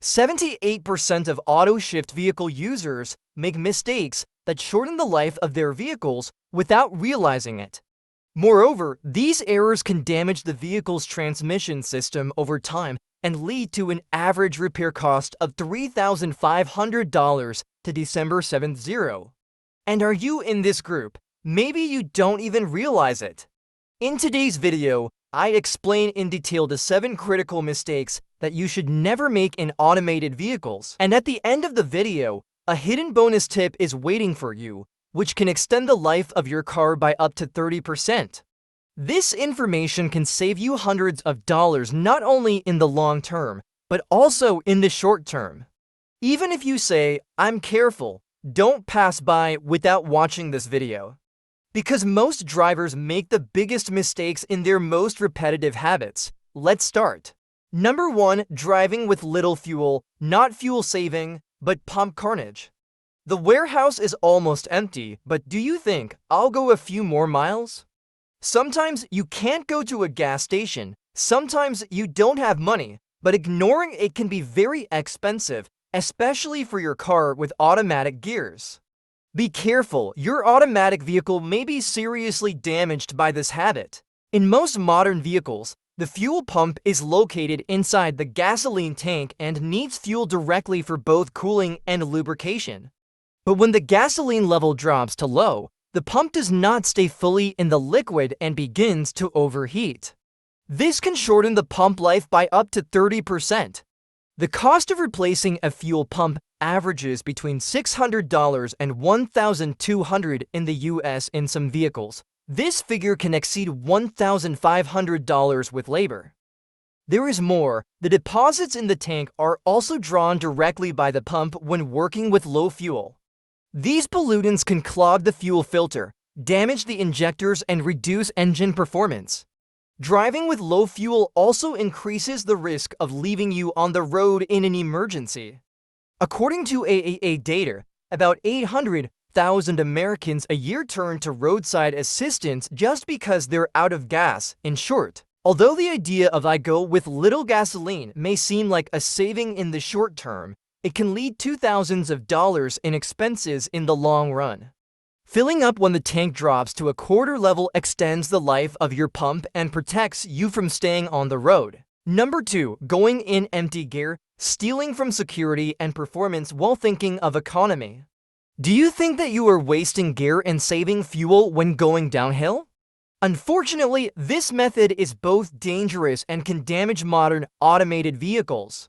78% of auto-shift vehicle users make mistakes that shorten the life of their vehicles without realizing it. Moreover, these errors can damage the vehicle's transmission system over time and lead to an average repair cost of $3,500 to December 7th. And are you in this group? Maybe you don't even realize it. In today's video, I explain in detail the 7 critical mistakes that you should never make in automated vehicles. And at the end of the video, a hidden bonus tip is waiting for you, which can extend the life of your car by up to 30%. This information can save you hundreds of dollars not only in the long term, but also in the short term. Even if you say, "I'm careful," don't pass by without watching this video. Because most drivers make the biggest mistakes in their most repetitive habits. Let's start. Number 1, driving with little fuel, not fuel saving, but pump carnage. The warehouse is almost empty, but do you think I'll go a few more miles? Sometimes you can't go to a gas station, sometimes you don't have money, but ignoring it can be very expensive, especially for your car with automatic gears. Be careful, your automatic vehicle may be seriously damaged by this habit. In most modern vehicles, the fuel pump is located inside the gasoline tank and needs fuel directly for both cooling and lubrication. But when the gasoline level drops to low, the pump does not stay fully in the liquid and begins to overheat. This can shorten the pump life by up to 30%. The cost of replacing a fuel pump averages between $600 and $1,200 in the US in some vehicles. This figure can exceed $1,500 with labor. There is more. The deposits in the tank are also drawn directly by the pump when working with low fuel. These pollutants can clog the fuel filter, damage the injectors, and reduce engine performance. Driving with low fuel also increases the risk of leaving you on the road in an emergency. According to AAA data, about 800,000 Americans a year turn to roadside assistance just because they're out of gas. In short, although the idea of "I go with little gasoline" may seem like a saving in the short term, it can lead to thousands of dollars in expenses in the long run. Filling up when the tank drops to a quarter level extends the life of your pump and protects you from staying on the road. Number 2, going in empty gear, stealing from security and performance while thinking of economy. Do you think that you are wasting gear and saving fuel when going downhill? Unfortunately, this method is both dangerous and can damage modern automated vehicles.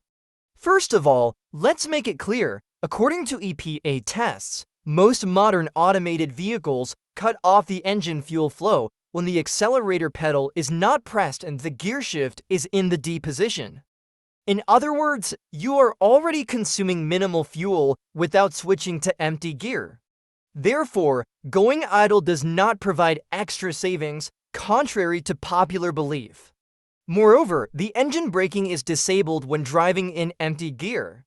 First of all, let's make it clear, according to EPA tests, most modern automated vehicles cut off the engine fuel flow when the accelerator pedal is not pressed and the gear shift is in the D position. In other words, you are already consuming minimal fuel without switching to empty gear. Therefore, going idle does not provide extra savings, contrary to popular belief. Moreover, the engine braking is disabled when driving in empty gear.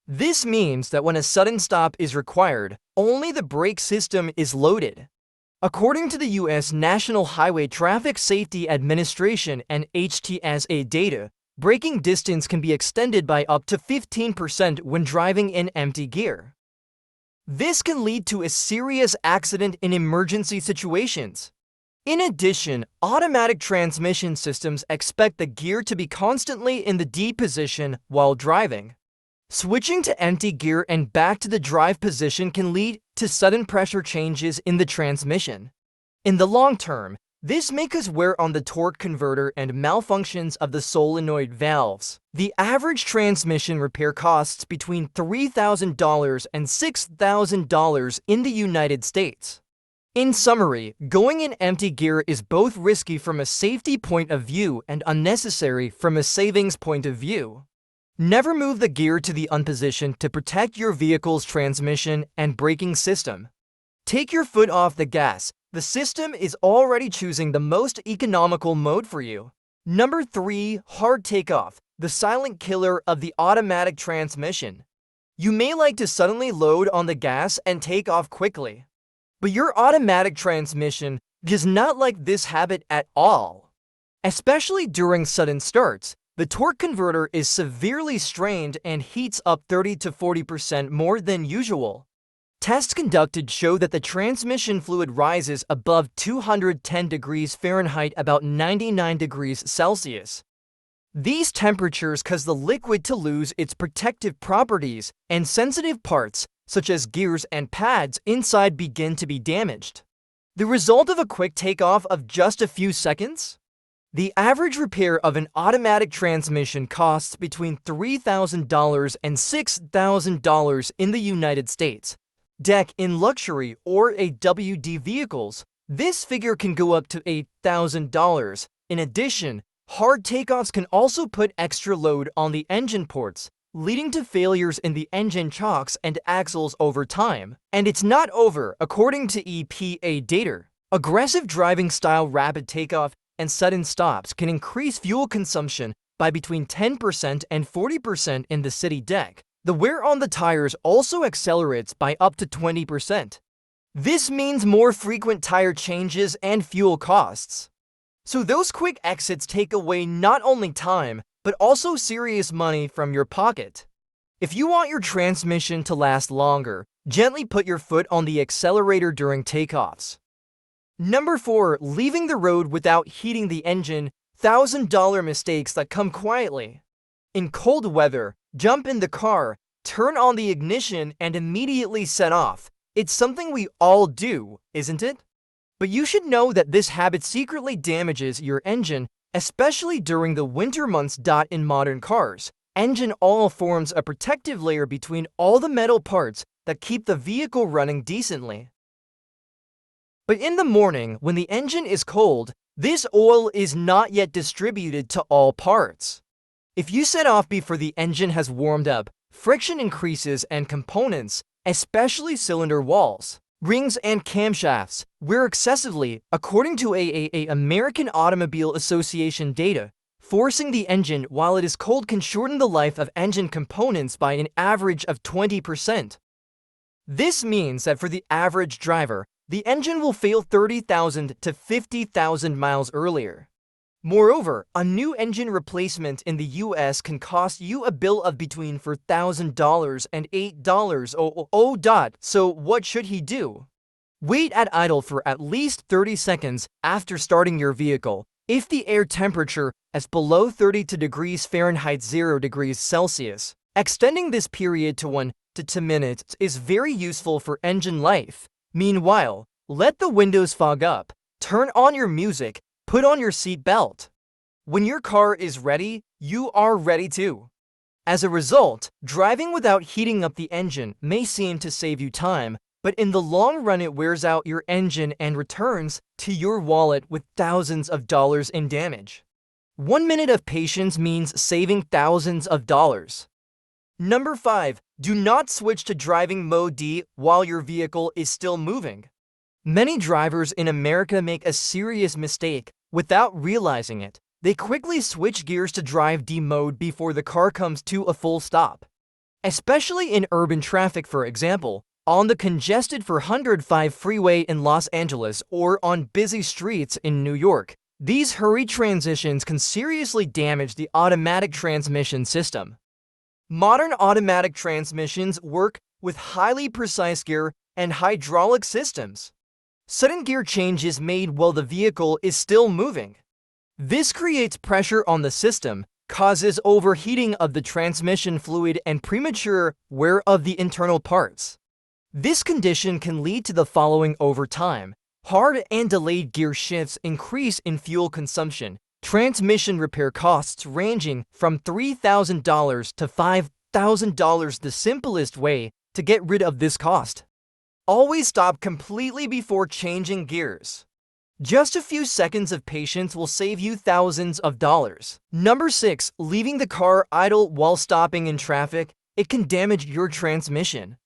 This means that when a sudden stop is required, only the brake system is loaded. According to the U.S. National Highway Traffic Safety Administration and HTSA data, braking distance can be extended by up to 15% when driving in empty gear. This can lead to a serious accident in emergency situations. In addition, automatic transmission systems expect the gear to be constantly in the D position while driving. Switching to empty gear and back to the drive position can lead to sudden pressure changes in the transmission. In the long term, this may cause wear on the torque converter and malfunctions of the solenoid valves. The average transmission repair costs between $3,000 and $6,000 in the United States. In summary, going in empty gear is both risky from a safety point of view and unnecessary from a savings point of view. Never move the gear to the on position to protect your vehicle's transmission and braking system. Take your foot off the gas. The system is already choosing the most economical mode for you. Number 3, hard takeoff, the silent killer of the automatic transmission. You may like to suddenly load on the gas and take off quickly. But your automatic transmission does not like this habit at all. Especially during sudden starts, The torque converter is severely strained and heats up 30 to 40% more than usual. Tests conducted show that the transmission fluid rises above 210 degrees Fahrenheit, about 99 degrees Celsius. These temperatures cause the liquid to lose its protective properties, and sensitive parts, such as gears and pads inside, begin to be damaged. The result of a quick takeoff of just a few seconds? The average repair of an automatic transmission costs between $3,000 and $6,000 in the United States. In luxury or AWD vehicles, this figure can go up to $8,000. In addition, hard takeoffs can also put extra load on the engine ports, leading to failures in the engine chocks and axles over time. And it's not over, according to EPA data. Aggressive driving style rapid takeoff and sudden stops can increase fuel consumption by between 10% and 40% in the city deck. The wear on the tires also accelerates by up to 20%. This means more frequent tire changes and fuel costs. So those quick exits take away not only time, but also serious money from your pocket. If you want your transmission to last longer, gently put your foot on the accelerator during takeoffs. Number 4. Leaving the road without heating the engine. $1,000 mistakes that come quietly. In cold weather, jump in the car, turn on the ignition, and immediately set off. It's something we all do, isn't it? But you should know that this habit secretly damages your engine, especially during the winter months. In modern cars, engine oil forms a protective layer between all the metal parts that keep the vehicle running decently. But in the morning, when the engine is cold, this oil is not yet distributed to all parts. If you set off before the engine has warmed up, friction increases and components, especially cylinder walls, rings, and camshafts, wear excessively, according to American Automobile Association data. Forcing the engine while it is cold can shorten the life of engine components by an average of 20%. This means that for the average driver, the engine will fail 30,000 to 50,000 miles earlier. Moreover, a new engine replacement in the US can cost you a bill of between $4,000 and $8. So what should he do? Wait at idle for at least 30 seconds after starting your vehicle. If the air temperature is below 32 degrees Fahrenheit 0 degrees Celsius, extending this period to 1 to 2 minutes is very useful for engine life. Meanwhile, let the windows fog up, turn on your music, put on your seat belt. When your car is ready, you are ready too. As a result, driving without heating up the engine may seem to save you time, but in the long run it wears out your engine and returns to your wallet with thousands of dollars in damage. 1 minute of patience means saving thousands of dollars. Number 5. Do not switch to driving mode D while your vehicle is still moving. Many drivers in America make a serious mistake without realizing it. They quickly switch gears to drive D mode before the car comes to a full stop. Especially in urban traffic, for example, on the congested 405 freeway in Los Angeles or on busy streets in New York. These hurried transitions can seriously damage the automatic transmission system. Modern automatic transmissions work with highly precise gear and hydraulic systems. Sudden gear change is made while the vehicle is still moving. This creates pressure on the system, causes overheating of the transmission fluid, and premature wear of the internal parts. This condition can lead to the following over time. Hard and delayed gear shifts increase in fuel consumption, transmission repair costs ranging from $3,000 to $5,000. The simplest way to get rid of this cost: always stop completely before changing gears. Just a few seconds of patience will save you thousands of dollars. Number 6. Leaving the car idle while stopping in traffic. It can damage your transmission.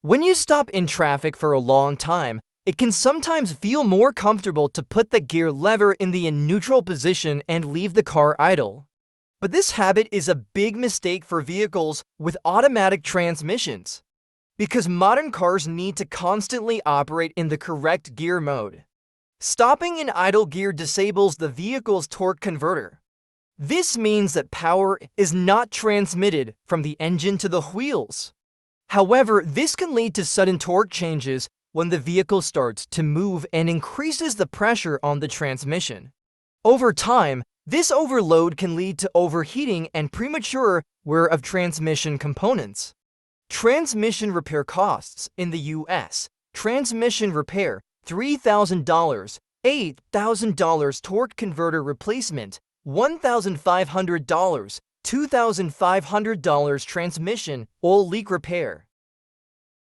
When you stop in traffic for a long time, it can sometimes feel more comfortable to put the gear lever in the neutral position and leave the car idle. But this habit is a big mistake for vehicles with automatic transmissions, because modern cars need to constantly operate in the correct gear mode. Stopping in idle gear disables the vehicle's torque converter. This means that power is not transmitted from the engine to the wheels. However, this can lead to sudden torque changes when the vehicle starts to move and increases the pressure on the transmission. Over time, this overload can lead to overheating and premature wear of transmission components. Transmission repair costs in the U.S. Transmission repair $3,000, $8,000 torque converter replacement, $1,500, $2,500 transmission oil leak repair,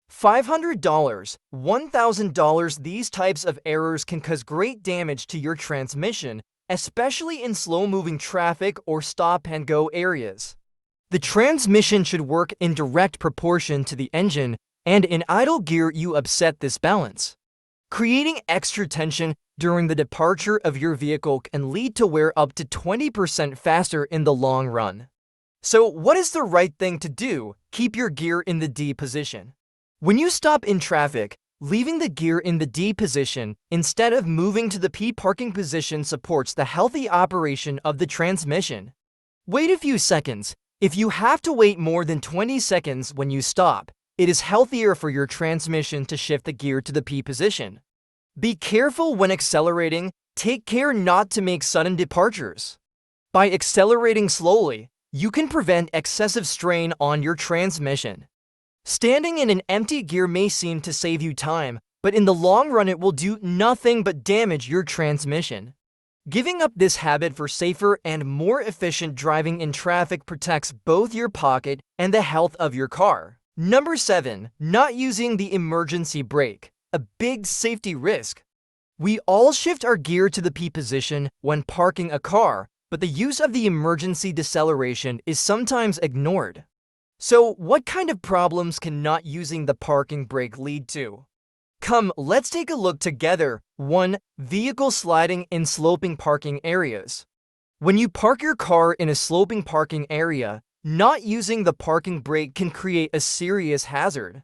$500, $1,000. These types of errors can cause great damage to your transmission, especially in slow-moving traffic or stop-and-go areas. The transmission should work in direct proportion to the engine, and in idle gear you upset this balance. Creating extra tension during the departure of your vehicle can lead to wear up to 20% faster in the long run. So what is the right thing to do? Keep your gear in the D position. When you stop in traffic, leaving the gear in the D position instead of moving to the P parking position supports the healthy operation of the transmission. Wait a few seconds. If you have to wait more than 20 seconds when you stop, it is healthier for your transmission to shift the gear to the P position. Be careful when accelerating. Take care not to make sudden departures. By accelerating slowly, you can prevent excessive strain on your transmission. Standing in an empty gear may seem to save you time, but in the long run it will do nothing but damage your transmission. Giving up this habit for safer and more efficient driving in traffic protects both your pocket and the health of your car. Number 7. Not using the emergency brake, a big safety risk. We all shift our gear to the P position when parking a car, but the use of the emergency deceleration is sometimes ignored. So, what kind of problems can not using the parking brake lead to? Come, let's take a look together. 1. Vehicle sliding in sloping parking areas. When you park your car in a sloping parking area, not using the parking brake can create a serious hazard.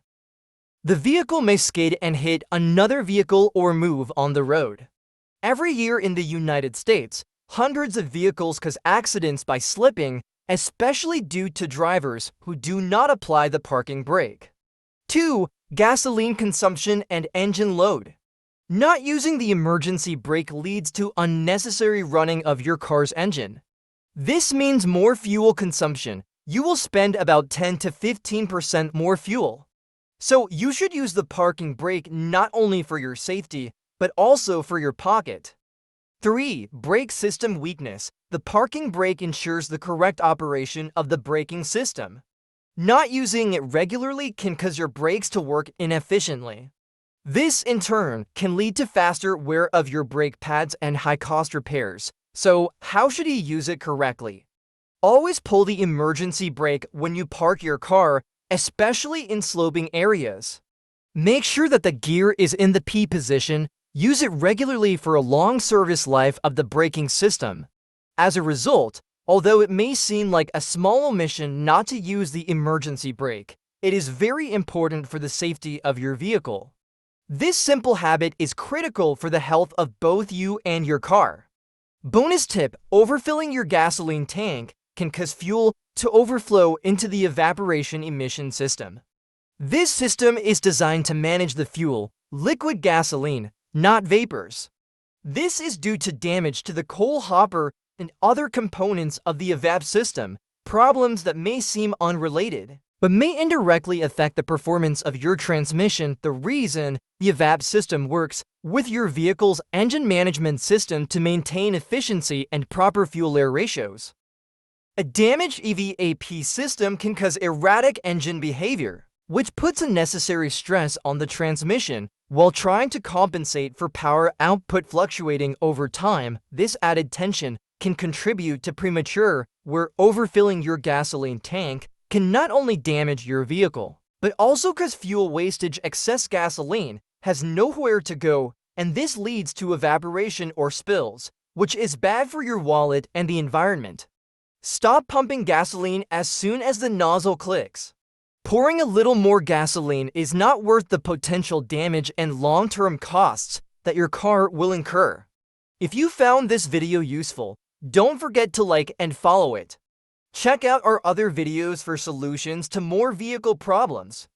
The vehicle may skid and hit another vehicle or move on the road. Every year in the United States, hundreds of vehicles cause accidents by slipping, especially due to drivers who do not apply the parking brake. 2. Gasoline consumption and engine load. Not using the emergency brake leads to unnecessary running of your car's engine. This means more fuel consumption. You will spend about 10 to 15% more fuel. So you should use the parking brake not only for your safety, but also for your pocket. 3. Brake system weakness. The parking brake ensures the correct operation of the braking system. Not using it regularly can cause your brakes to work inefficiently. This, in turn, can lead to faster wear of your brake pads and high-cost repairs. So, how should you use it correctly? Always pull the emergency brake when you park your car, especially in sloping areas. Make sure that the gear is in the P position. Use it regularly for a long service life of the braking system. As a result, although it may seem like a small omission not to use the emergency brake, it is very important for the safety of your vehicle. This simple habit is critical for the health of both you and your car. Bonus tip: overfilling your gasoline tank can cause fuel to overflow into the evaporation emission system. This system is designed to manage the fuel, liquid gasoline, not vapors. This is due to damage to the coal hopper and other components of the evap system, problems that may seem unrelated, but may indirectly affect the performance of your transmission. The reason the evap system works with your vehicle's engine management system to maintain efficiency and proper fuel-air ratios. A damaged EVAP system can cause erratic engine behavior, which puts unnecessary stress on the transmission while trying to compensate for power output fluctuating over time. This added tension can contribute to premature where overfilling your gasoline tank can not only damage your vehicle, but also cause fuel wastage. Excess gasoline has nowhere to go, and this leads to evaporation or spills, which is bad for your wallet and the environment. Stop pumping gasoline as soon as the nozzle clicks. Pouring a little more gasoline is not worth the potential damage and long-term costs that your car will incur. If you found this video useful, Don't forget to like and follow it. Check out our other videos for solutions to more vehicle problems.